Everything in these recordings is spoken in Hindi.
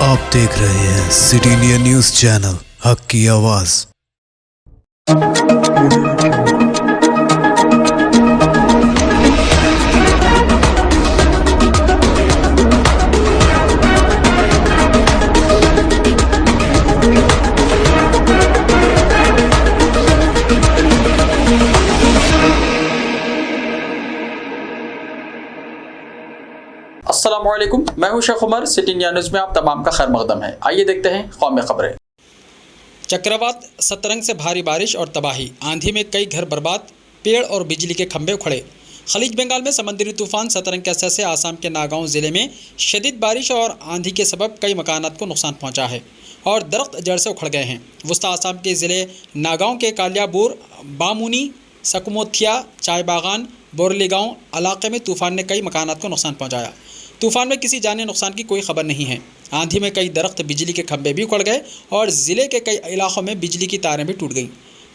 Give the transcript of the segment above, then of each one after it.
आप देख रहे हैं सिटी इंडिया न्यूज चैनल, हक की आवाज। अस्सलामुअलैकुम, मैं हूं Sheikh Umar. City India news में आप तमाम का खैर मकदम है। आइए देखते हैं कौमी खबरें। चक्रवात सतरंग से भारी बारिश और तबाही, आंधी में कई घर बर्बाद, पेड़ और बिजली के खंभे उखड़े। खलीज बंगाल में समुद्री तूफान सतरंग के असर से आसाम के नागांव ज़िले में शदीद बारिश और आंधी के सबब कई मकानात को नुकसान पहुंचा है और दरख्त जड़ से उखड़ गए हैं। वस्ता आसाम के ज़िले नागांव के कालियाबुर, बामुनी, सकमोथिया, चाय बागान, बोरली गाँव इलाके में तूफान ने कई मकानात को नुकसान पहुँचाया। तूफान में किसी जानी नुकसान की कोई खबर नहीं है। आंधी में कई दरख्त, बिजली के खंभे भी उखड़ गए और ज़िले के कई इलाकों में बिजली की तारें भी टूट गईं।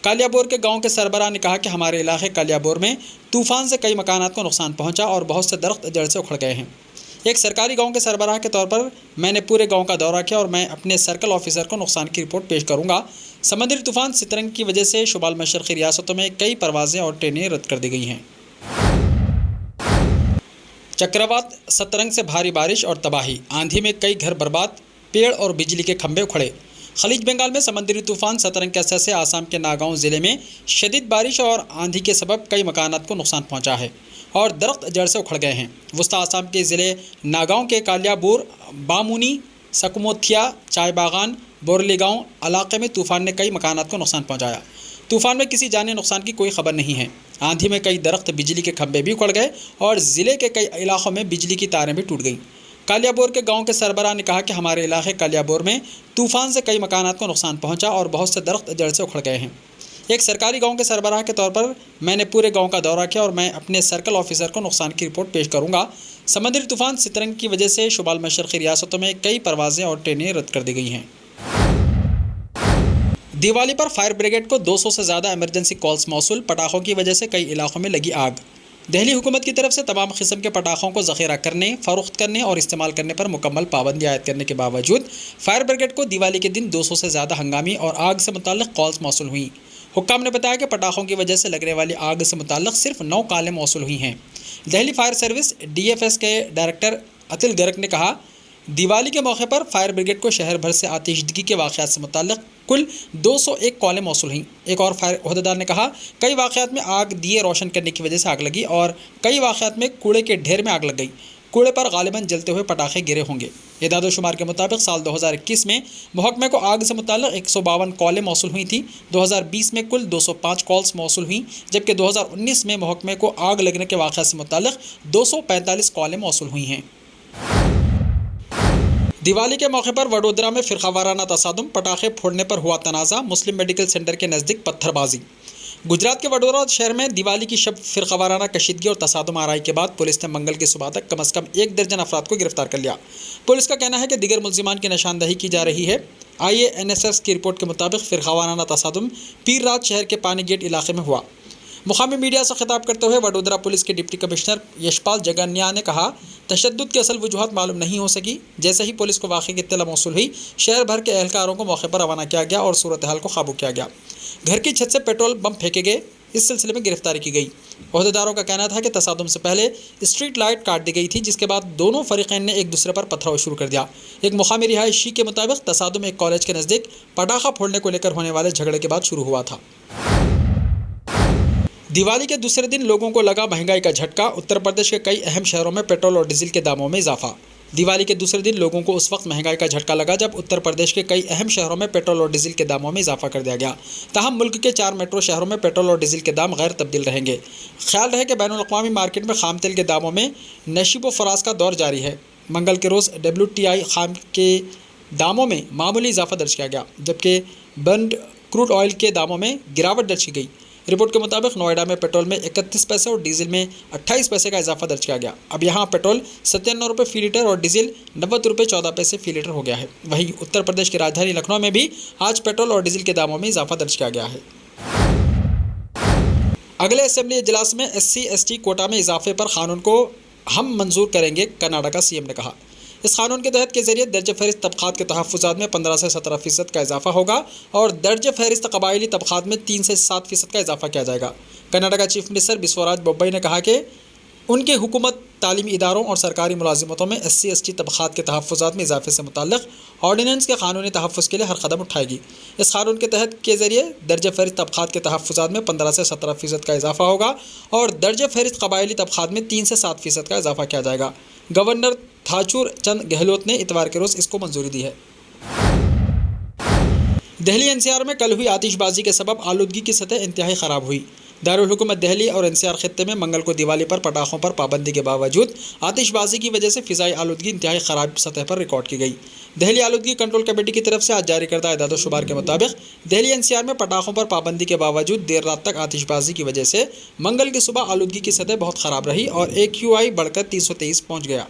कालियाबोर के गांव के सरबराह ने कहा कि हमारे इलाके कालियाबोर में तूफान से कई मकानात को नुकसान पहुंचा और बहुत से दरख्त जड़ से उखड़ गए हैं। एक सरकारी गांव के सरबराह के तौर पर मैंने पूरे गांव का दौरा किया और मैं अपने सर्कल ऑफिसर को नुकसान की रिपोर्ट पेश करूंगा। समुद्री तूफान सतरंग की वजह से शुमाल मशरक़ी रियासतों में कई परवाज़ें और ट्रेनें रद्द कर दी गई हैं। चक्रवात सतरंग से भारी बारिश और तबाही, आंधी में कई घर बर्बाद, पेड़ और बिजली के खंभे उखड़े। खलीज बंगाल में समुद्री तूफान सतरंग के असर से आसाम के नागांव ज़िले में शदीद बारिश और आंधी के सबब कई मकानात को नुकसान पहुंचा है और दरख्त जड़ से उखड़ गए हैं। वस्ता आसाम के ज़िले नागांव के कालियाबुर, बामुनी, सकमोथिया, चाय बागान, बोरली गाँव इलाके में तूफान ने कई मकानात को नुकसान पहुँचाया। तूफान में किसी जानी नुकसान की कोई खबर नहीं है। आंधी में कई दरख्त, बिजली के खंभे भी उखड़ गए और ज़िले के कई इलाकों में बिजली की तारें भी टूट गईं। कालियाबोर के गांव के सरबराह ने कहा कि हमारे इलाके कालियाबोर में तूफान से कई मकानात को नुकसान पहुंचा और बहुत से दरख्त जड़ से उखड़ गए हैं। एक सरकारी गांव के सरबराह के तौर पर मैंने पूरे गांव का दौरा किया और मैं अपने सर्कल ऑफिसर को नुकसान की रिपोर्ट पेश करूंगा। समुद्री तूफान सतरंग की वजह से शुमाल मशरक़ी रियासतों में कई परवाज़ें और ट्रेनें रद्द कर दी गई हैं। दिवाली पर फायर ब्रिगेड को 200 से ज़्यादा इमरजेंसी कॉल्स मौसूल। पटाखों की वजह से कई इलाकों में लगी आग। दिल्ली हुकूमत की तरफ से तमाम किस्म के पटाखों को ज़ख़ीरा करने, फ़रोख्त करने और इस्तेमाल करने पर मुकम्मल पाबंदी आयद करने के बावजूद फायर ब्रिगेड को दिवाली के दिन 200 से ज़्यादा हंगामी और आग से मुताल्लिक़ कॉल्स मौसूल हुई। हुक्काम ने बताया कि पटाखों की वजह से लगने वाली आग से मुताल्लिक़ सिर्फ 9 कॉलें मौसूल हुई हैं। दिल्ली फायर सर्विस DFS के डायरेक्टर अतिल गर्ग ने कहा, दिवाली के मौके पर फायर ब्रिगेड को शहर भर से आतिशदगी के वाक़यात से मुताल्लिक़ कुल 201 कॉलें मौसूल हुईं। एक और फायर अहदेदार ने कहा, कई वाक़यात में आग दिए रोशन करने की वजह से आग लगी और कई वाक़यात में कूड़े के ढेर में आग लग गई। कूड़े पर गालिबन जलते हुए पटाखे गिरे होंगे। इदाद शुमार के मुताबिक साल 2021 में महकमे को आग से मुताल्लिक़ 152 कॉलें मौसूल हुई थी। 2020 में कुल 205 कॉल्स मौसूल हुई, जबकि 2019 में महकमे को आग लगने के वाक़यात से मुताल्लिक़ 245 कॉलें मौसूल हुई हैं। दिवाली के मौके पर वडोदरा में फ़िरक़ावाराना तसादुम, पटाखे फोड़ने पर हुआ तनाज़ा, मुस्लिम मेडिकल सेंटर के नज़दीक पत्थरबाजी। गुजरात के वडोदरा शहर में दिवाली की शब फ़िरक़ावाराना कशीदगी और तसादुम आराई के बाद पुलिस ने मंगल की सुबह तक कम से कम 1 दर्जन अफराद को गिरफ्तार कर लिया। पुलिस का कहना है कि दीगर मुल्ज़िमान की निशानदही की जा रही है। IANSS की रिपोर्ट के मुताबिक फ़िरक़ावाराना तसादुम पीर रात शहर के पानी गेट इलाके में हुआ। मुकामी मीडिया से खिताब करते हुए वडोदरा पुलिस के डिप्टी कमिश्नर यशपाल जगन्या ने कहा, तशद्दुद की असल वजूहत मालूम नहीं हो सकी। जैसे ही पुलिस को वाक़े की इत्तला मौसूल हुई, शहर भर के एहलकारों को मौके पर रवाना किया गया और सूरत हाल को काबू किया गया। घर की छत से पेट्रोल बम फेंके गए। इस सिलसिले में गिरफ्तारी की गई। अहदेदारों का कहना था कि तसादुम से पहले स्ट्रीट लाइट काट दी गई थी, जिसके बाद दोनों फरीक़ैन ने एक दूसरे पर पथराव शुरू कर दिया। एक मुकामी रिहायशी के मुताबिक तसादुम एक कॉलेज के नज़दीक पटाखा फोड़ने को लेकर होने वाले झगड़े के बाद शुरू हुआ था। दिवाली के दूसरे दिन लोगों को लगा महंगाई का झटका। उत्तर प्रदेश के कई अहम शहरों में पेट्रोल और डीजल के दामों में इजाफा। दिवाली के दूसरे दिन लोगों को उस वक्त महंगाई का झटका लगा जब उत्तर प्रदेश के कई अहम शहरों में पेट्रोल और डीजल के दामों में इजाफा कर दिया गया। ताहम मुल्क के 4 मेट्रो शहरों में पेट्रोल और डीजल के दाम गैर तब्दील रहेंगे। ख्याल रहे कि बैनुल अक़वामी मार्केट में खाम तेल के दामों में नशीब व फराज का दौर जारी है। मंगल के रोज़ WTI खाम के दामों में मामूली इजाफा दर्ज किया गया, जबकि बर्न्ड क्रूड ऑयल के दामों में गिरावट दर्ज की गई। रिपोर्ट के मुताबिक नोएडा में पेट्रोल में 31 पैसे और डीजल में 28 पैसे का इजाफा दर्ज किया गया। अब यहाँ पेट्रोल 97 रुपये फ़ी लीटर और डीजल 90 रुपये 14 पैसे फ़ी लीटर हो गया है। वहीं उत्तर प्रदेश की राजधानी लखनऊ में भी आज पेट्रोल और डीजल के दामों में इजाफा दर्ज किया गया है। अगले असेंबली इजलास में SC/ST कोटा में इजाफे पर कानून को हम मंजूर करेंगे, कर्नाटका CM ने कहा। इस कानून के तहत के जरिए दर्ज फहरिस्त तबक़ात के तहफ़्फ़ुज़ात में 15 से 17% का इजाफा होगा और दर्ज फहरिस्त कबायली तबक़ात में 3 से 7% का इजाफा किया जाएगा। कर्नाटका चीफ मिनिस्टर बिस्वराज बोब्बई ने कहा कि उनकी हुकूमत तालीमी इदारों और सरकारी मुलाजिमतों में SC/ST तबक़ात के तहफ़्फ़ुज़ात में इजाफे से मुताल्लिक़ ऑर्डिनेंस के कानूनी तहफ़्फ़ुज़ के लिए हर कदम उठाएगी। इस कानून के तहत के ज़रिए दर्ज फहरिस्त तबक़ात के तहफ़्फ़ुज़ात में 15 से 17% का इजाफा होगा और दर्ज फहरिस्त कबायली तबक़ात में 3 से 7% का इजाफा किया जाएगा। गवर्नर थाचुर चंद गहलोत ने इतवार के रोज़ इसको मंजूरी दी है। दिल्ली NCR में कल हुई आतिशबाजी के सबब आलूदगी की सतह इंतहाई ख़राब हुई। दारुल हुकूमत दिल्ली और NCR खित्ते में मंगल को दिवाली पर पटाखों पर पाबंदी के बावजूद आतिशबाजी की वजह से फ़िज़ाई आलूदगी इंतहाई ख़राब सतह पर रिकॉर्ड की गई। दिल्ली आलूदगी कंट्रोल कमेटी की तरफ से आज जारी करदा एदाद शुमार के मुताबिक दिल्ली NCR में पटाखों पर पाबंदी के बावजूद देर रात तक आतिशबाजी की वजह से मंगल की सुबह आलूदगी की सतह बहुत ख़राब रही और AQI बढ़कर 323 पहुँच गया।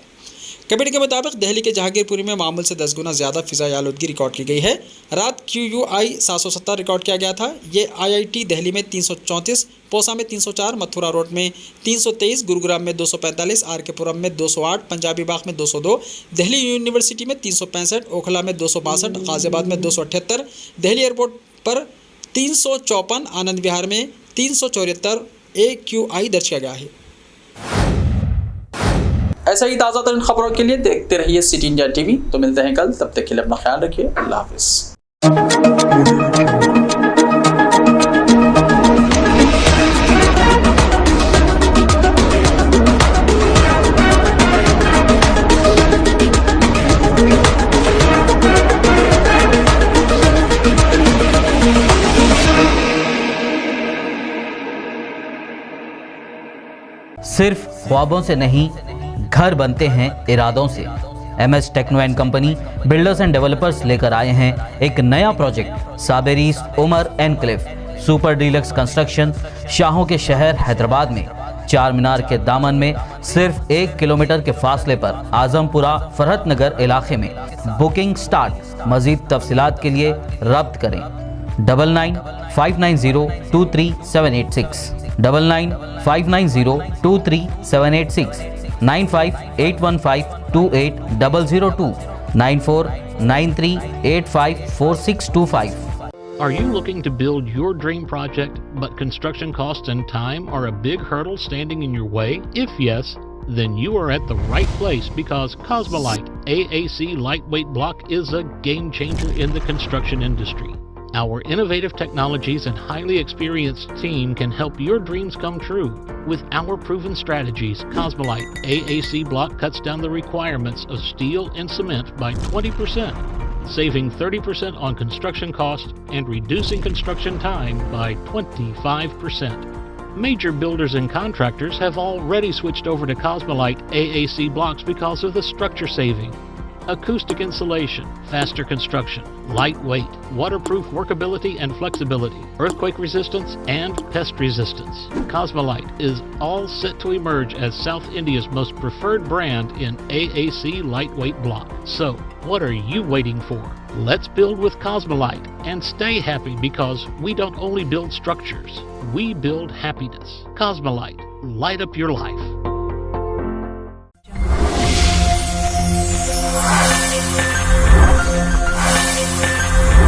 कमेटी के मुताबिक दिल्ली के जहांगीरपुरी में मामूल से 10 गुना ज़्यादा फ़िज़ाई आलूदगी रिकॉर्ड की गई है। रात QUI 770 रिकॉर्ड किया गया था। ये IIT दिल्ली में 334, पोसा में 304, मथुरा रोड में 323, गुरुग्राम में 245, RK पुरम में 208, पंजाबी बाग में 202, दिल्ली यूनिवर्सिटी में 365, ओखला में 262, गाज़ियाबाद में 278, दिल्ली एयरपोर्ट पर 354, आनंद विहार में 374 AQI दर्ज किया गया है। ऐसा ही ताज़ा तरीन खबरों के लिए देखते रहिए सिटी इंडिया TV। तो मिलते हैं कल, तब तक के लिए अपना ख्याल रखिए। अल्लाह हाफिज़। सिर्फ ख्वाबों से नहीं, घर बनते हैं इरादों से। MS techno and company builders and developers लेकर आए हैं एक नया प्रोजेक्ट साबेरीज Umar enclave super deluxe construction. शाहों के शहर हैदराबाद में चार मीनार के दामन में सिर्फ 1 किलोमीटर के फासले पर आजमपुरा फरहत नगर इलाके में। Booking start. मजीद तफसीलात के लिए रब्त करें 9959023786 9959023786 9581528002 9493854625। Are you looking to build your dream project, but construction costs and time are a big hurdle standing in your way? If yes, then you are at the right place, because Cosmolite AAC lightweight block is a game changer in the construction industry. Our innovative technologies and highly experienced team can help your dreams come true. With our proven strategies, Cosmolite AAC block cuts down the requirements of steel and cement by 20%, saving 30% on construction costs and reducing construction time by 25%. Major builders and contractors have already switched over to Cosmolite AAC blocks because of the structure saving. Acoustic insulation, faster construction, lightweight, waterproof workability and flexibility, earthquake resistance and pest resistance. Cosmolite is all set to emerge as South India's most preferred brand in AAC lightweight block. So, what are you waiting for? Let's build with Cosmolite and stay happy, because we don't only build structures, we build happiness. Cosmolite, light up your life.